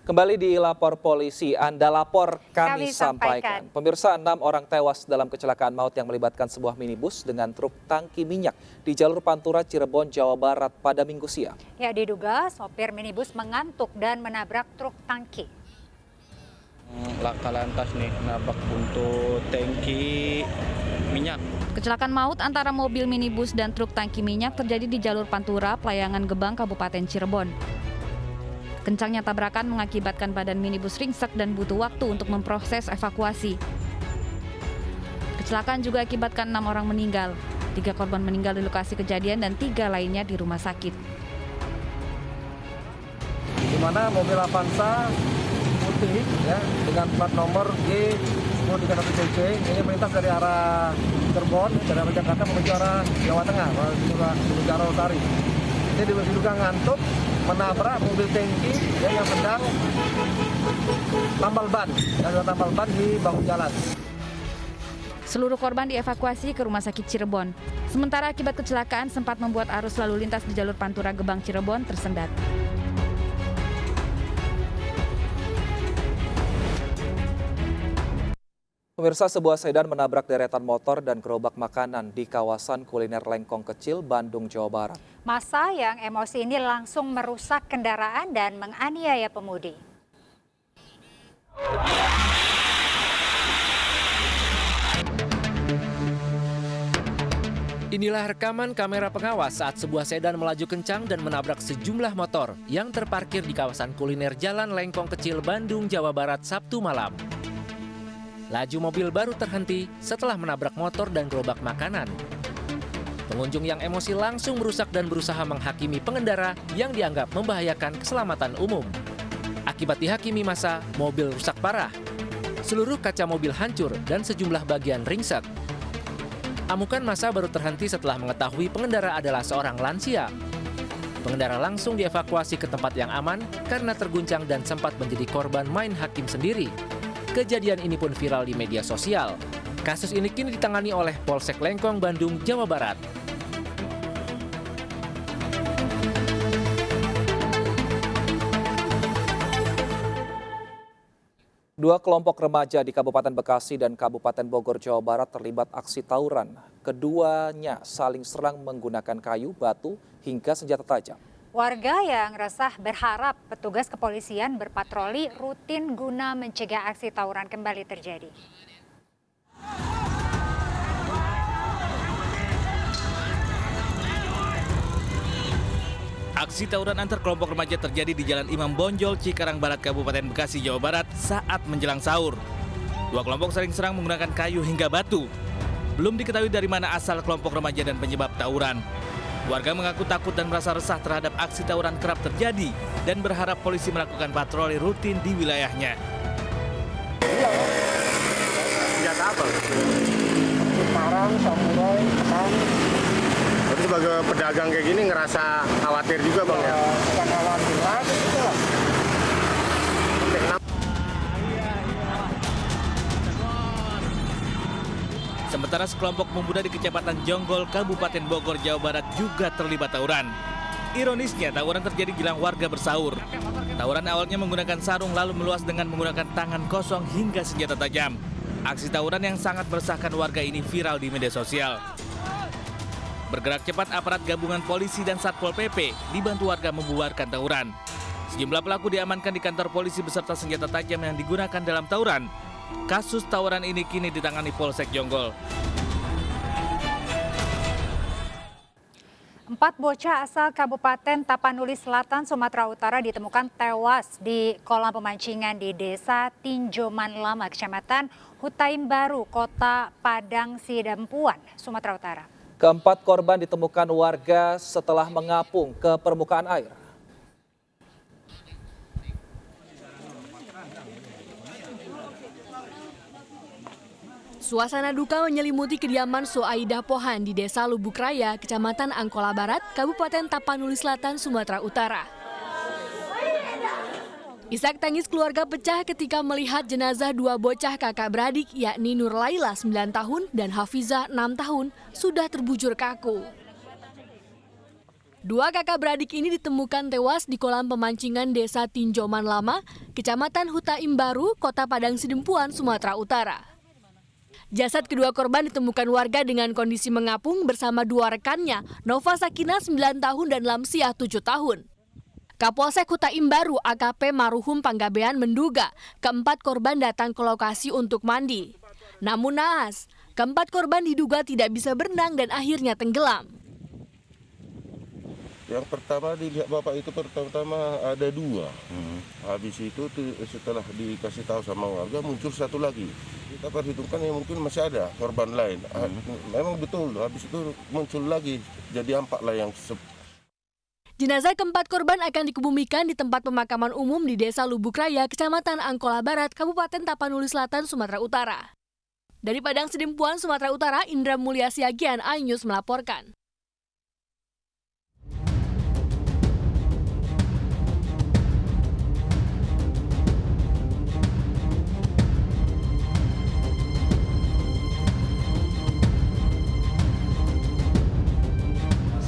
Kembali di Lapor Polisi, Anda lapor, kami sampaikan. sampaikan. Pemirsa, 6 orang tewas dalam kecelakaan maut yang melibatkan sebuah minibus dengan truk tangki minyak di jalur Pantura, Cirebon, Jawa Barat pada Minggu siang. Ya, diduga sopir minibus mengantuk dan menabrak truk tangki. Laka lantas nih, nabrak buntut tangki minyak. Kecelakaan maut antara mobil minibus dan truk tangki minyak terjadi di jalur Pantura, Pelayangan Gebang, Kabupaten Cirebon. Kencangnya tabrakan mengakibatkan badan minibus ringsek dan butuh waktu untuk memproses evakuasi. Kecelakaan juga akibatkan 6 orang meninggal. 3 korban meninggal di lokasi kejadian dan 3 lainnya di rumah sakit. Di mana mobil Avanza putih ya dengan plat nomor G1031CC ini melintas dari arah Cirebon, dari arah Jakarta menuju arah Jawa Tengah, menuju arah Utari. Ini diduga ngantuk menabrak mobil tangki yang sedang tambal ban di bahu jalan. Seluruh korban dievakuasi ke Rumah Sakit Cirebon. Sementara akibat kecelakaan sempat membuat arus lalu lintas di jalur Pantura Gebang Cirebon tersendat. Pemirsa, sebuah sedan menabrak deretan motor dan gerobak makanan di kawasan kuliner Lengkong Kecil, Bandung, Jawa Barat. Massa yang emosi ini langsung merusak kendaraan dan menganiaya pemudi. Inilah rekaman kamera pengawas saat sebuah sedan melaju kencang dan menabrak sejumlah motor yang terparkir di kawasan kuliner Jalan Lengkong Kecil, Bandung, Jawa Barat, Sabtu malam. Laju mobil baru terhenti setelah menabrak motor dan gerobak makanan. Pengunjung yang emosi langsung merusak dan berusaha menghakimi pengendara yang dianggap membahayakan keselamatan umum. Akibat dihakimi massa, mobil rusak parah. Seluruh kaca mobil hancur dan sejumlah bagian ringsek. Amukan massa baru terhenti setelah mengetahui pengendara adalah seorang lansia. Pengendara langsung dievakuasi ke tempat yang aman karena terguncang dan sempat menjadi korban main hakim sendiri. Kejadian ini pun viral di media sosial. Kasus ini kini ditangani oleh Polsek Lengkong, Bandung, Jawa Barat. Dua kelompok remaja di Kabupaten Bekasi dan Kabupaten Bogor, Jawa Barat terlibat aksi tawuran. Keduanya saling serang menggunakan kayu, batu, hingga senjata tajam. Warga yang resah berharap petugas kepolisian berpatroli rutin guna mencegah aksi tawuran kembali terjadi. Aksi tawuran antar kelompok remaja terjadi di Jalan Imam Bonjol, Cikarang Barat, Kabupaten Bekasi, Jawa Barat saat menjelang sahur. Dua kelompok saling serang menggunakan kayu hingga batu. Belum diketahui dari mana asal kelompok remaja dan penyebab tawuran. Warga mengaku takut dan merasa resah terhadap aksi tawuran kerap terjadi dan berharap polisi melakukan patroli rutin di wilayahnya. Senjata apa? Parang, samurai, pedang. Tapi sebagai pedagang kayak gini ngerasa khawatir juga Bang ya? Bukan khawatir lagi gitu lah. Sementara sekelompok pemuda di Kecamatan Jonggol, Kabupaten Bogor, Jawa Barat juga terlibat tawuran. Ironisnya, tawuran terjadi jelang warga bersahur. Tawuran awalnya menggunakan sarung lalu meluas dengan menggunakan tangan kosong hingga senjata tajam. Aksi tawuran yang sangat meresahkan warga ini viral di media sosial. Bergerak cepat aparat gabungan polisi dan Satpol PP dibantu warga membubarkan tawuran. Sejumlah pelaku diamankan di kantor polisi beserta senjata tajam yang digunakan dalam tawuran. Kasus tawuran ini kini ditangani Polsek Jonggol. 4 bocah asal Kabupaten Tapanuli Selatan, Sumatera Utara ditemukan tewas di kolam pemancingan di Desa Tinjoman Lama, Kecamatan Hutaim Baru, Kota Padang Sidempuan, Sumatera Utara. Keempat korban ditemukan warga setelah mengapung ke permukaan air. Suasana duka menyelimuti kediaman Soaidah Pohan di Desa Lubuk Raya, Kecamatan Angkola Barat, Kabupaten Tapanuli Selatan, Sumatera Utara. Isak tangis keluarga pecah ketika melihat jenazah 2 bocah kakak beradik, yakni Nur Laila 9 tahun dan Hafizah 6 tahun, sudah terbujur kaku. Dua kakak beradik ini ditemukan tewas di kolam pemancingan Desa Tinjoman Lama, Kecamatan Hutaim Baru, Kota Padang Sidempuan, Sumatera Utara. Jasad kedua korban ditemukan warga dengan kondisi mengapung bersama dua rekannya, Nova Sakinah 9 tahun dan Lamsiah 7 tahun. Kapolsek Hutaim Baru AKP Maruhum Panggabean menduga keempat korban datang ke lokasi untuk mandi. Namun naas, keempat korban diduga tidak bisa berenang dan akhirnya tenggelam. Yang pertama dilihat bapak itu pertama ada dua. Habis itu setelah dikasih tahu sama warga muncul satu lagi. Kita perhitungkan yang mungkin masih ada korban lain. Memang betul, habis itu muncul lagi. Jadi 4 lah yang Jenazah keempat korban akan dikebumikan di tempat pemakaman umum di Desa Lubuk Raya, Kecamatan Angkola Barat, Kabupaten Tapanuli Selatan, Sumatera Utara. Dari Padang Sidempuan, Sumatera Utara, Indra Mulia Siagian, iNews melaporkan.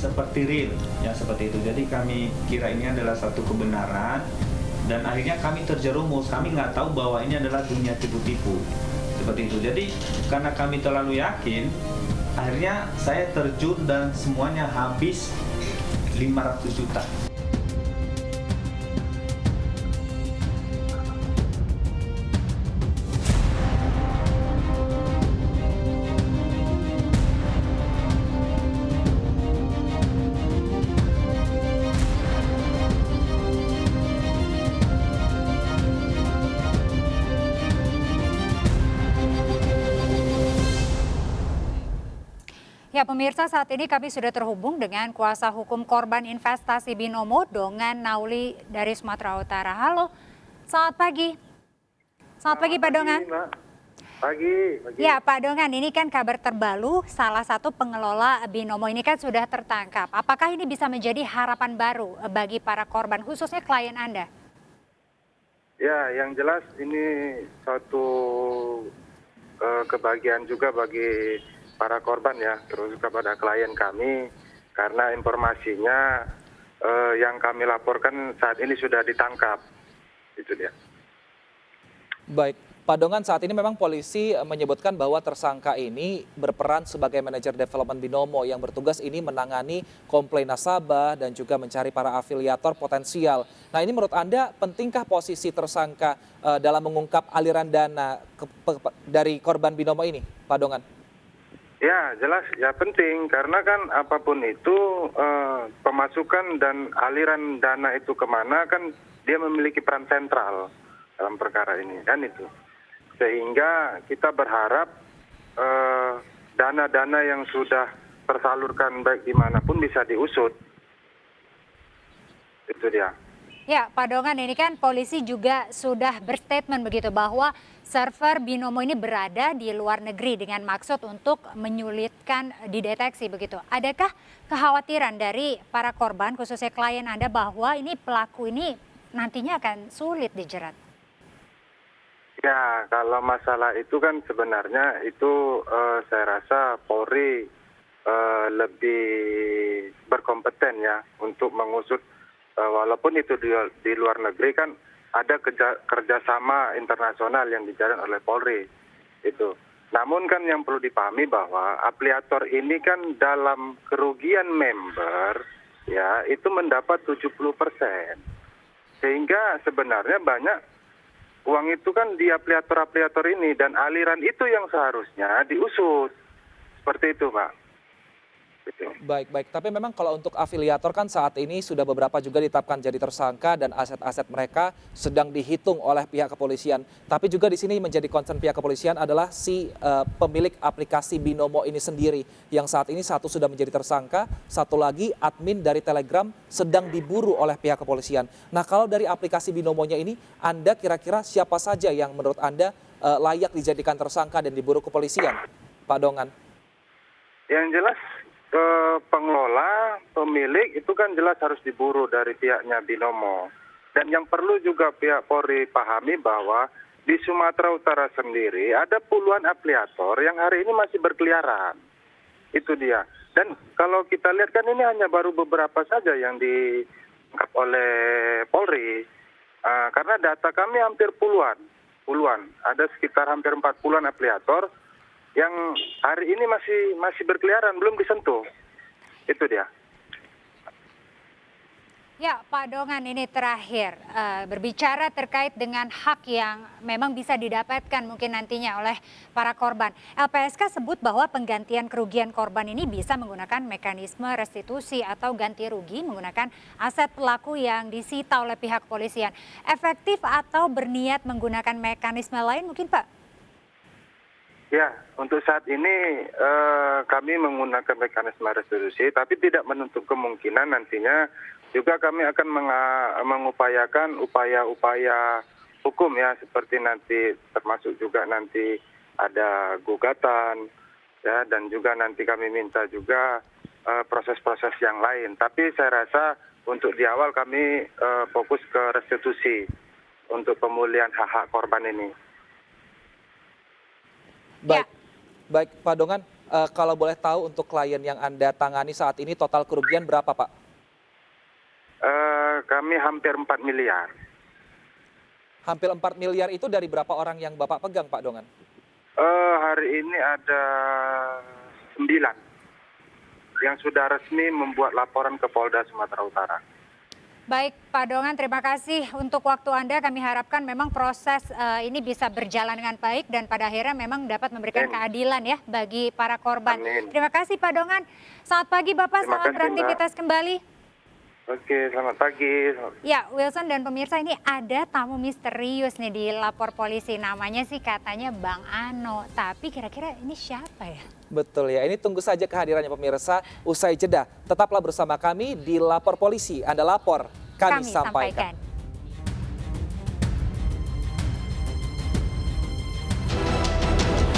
Seperti real, ya seperti itu. Jadi kami kira ini adalah satu kebenaran dan akhirnya kami terjerumus. Kami nggak tahu bahwa ini adalah dunia tipu-tipu seperti itu. Jadi karena kami terlalu yakin, akhirnya saya terjun dan semuanya habis 500 juta. Ya pemirsa, saat ini kami sudah terhubung dengan kuasa hukum korban investasi Binomo, Dongan Nauli dari Sumatera Utara. Halo, selamat pagi. Selamat pagi Pak Dongan. Pagi. Ya Pak Dongan, ini kan kabar terbaru salah satu pengelola Binomo ini kan sudah tertangkap. Apakah ini bisa menjadi harapan baru bagi para korban, khususnya klien Anda? Ya, yang jelas ini suatu kebahagiaan juga bagi para korban ya, terus kepada klien kami, karena informasinya yang kami laporkan saat ini sudah ditangkap. Itu dia. Baik, Pak Dongan, saat ini memang polisi menyebutkan bahwa tersangka ini berperan sebagai manajer development Binomo yang bertugas ini menangani komplain nasabah dan juga mencari para afiliator potensial. Nah, ini menurut Anda pentingkah posisi tersangka dalam mengungkap aliran dana dari korban Binomo ini, Pak Dongan? Ya, jelas ya penting, karena kan apapun itu pemasukan dan aliran dana itu kemana kan dia memiliki peran sentral dalam perkara ini kan itu. Sehingga kita berharap dana-dana yang sudah tersalurkan baik dimanapun bisa diusut. Itu dia. Ya Pak Dongan, ini kan polisi juga sudah berstatement begitu bahwa server Binomo ini berada di luar negeri dengan maksud untuk menyulitkan dideteksi begitu. Adakah kekhawatiran dari para korban khususnya klien Anda bahwa ini pelaku ini nantinya akan sulit dijerat? Ya, kalau masalah itu kan sebenarnya itu saya rasa Polri lebih berkompeten ya untuk mengusut. Walaupun itu di luar negeri kan ada kerjasama internasional yang dijalankan oleh Polri itu. Namun kan yang perlu dipahami bahwa afiliator ini kan dalam kerugian member ya itu mendapat 70%. Sehingga sebenarnya banyak uang itu kan di afiliator-afiliator ini dan aliran itu yang seharusnya diusut. Seperti itu, Pak. Baik. Tapi memang kalau untuk afiliator kan saat ini sudah beberapa juga ditetapkan jadi tersangka dan aset-aset mereka sedang dihitung oleh pihak kepolisian. Tapi juga di sini menjadi concern pihak kepolisian adalah si pemilik aplikasi Binomo ini sendiri. Yang saat ini satu sudah menjadi tersangka, satu lagi admin dari Telegram sedang diburu oleh pihak kepolisian. Nah, kalau dari aplikasi Binomonya ini, Anda kira-kira siapa saja yang menurut Anda layak dijadikan tersangka dan diburu kepolisian, Pak Dongan? Yang jelas pengelola, pemilik itu kan jelas harus diburu dari pihaknya Binomo. Dan yang perlu juga pihak Polri pahami bahwa di Sumatera Utara sendiri ada puluhan afiliator yang hari ini masih berkeliaran. Itu dia. Dan kalau kita lihat kan ini hanya baru beberapa saja yang diungkap oleh Polri. Karena data kami hampir puluhan. Ada sekitar hampir 40-an afiliator yang hari ini masih berkeliaran, belum disentuh. Itu dia. Ya, Pak Dongan, ini terakhir berbicara terkait dengan hak yang memang bisa didapatkan mungkin nantinya oleh para korban. LPSK sebut bahwa penggantian kerugian korban ini bisa menggunakan mekanisme restitusi atau ganti rugi menggunakan aset pelaku yang disita oleh pihak kepolisian. Efektif atau berniat menggunakan mekanisme lain mungkin, Pak? Ya, untuk saat ini kami menggunakan mekanisme restitusi, tapi tidak menutup kemungkinan nantinya juga kami akan mengupayakan upaya-upaya hukum ya, seperti nanti termasuk juga nanti ada gugatan ya, dan juga nanti kami minta juga proses-proses yang lain. Tapi saya rasa untuk di awal kami fokus ke restitusi untuk pemulihan hak-hak korban ini. Baik Pak Dongan, kalau boleh tahu untuk klien yang Anda tangani saat ini total kerugian berapa, Pak? Kami hampir 4 miliar. Hampir 4 miliar itu dari berapa orang yang Bapak pegang, Pak Dongan? Hari ini ada 9 yang sudah resmi membuat laporan ke Polda Sumatera Utara. Baik Pak Dongan, terima kasih untuk waktu Anda. Kami harapkan memang proses ini bisa berjalan dengan baik dan pada akhirnya memang dapat memberikan keadilan ya bagi para korban. Amin. Terima kasih Pak Dongan. Selamat pagi Bapak, selamat beraktivitas kembali. Oke, selamat pagi. Ya, Wilson dan pemirsa, ini ada tamu misterius nih di lapor polisi. Namanya sih katanya Bang Ano, tapi kira-kira ini siapa ya? Betul ya, ini tunggu saja kehadirannya pemirsa usai jeda. Tetaplah bersama kami di Lapor Polisi. Anda lapor, kami sampaikan.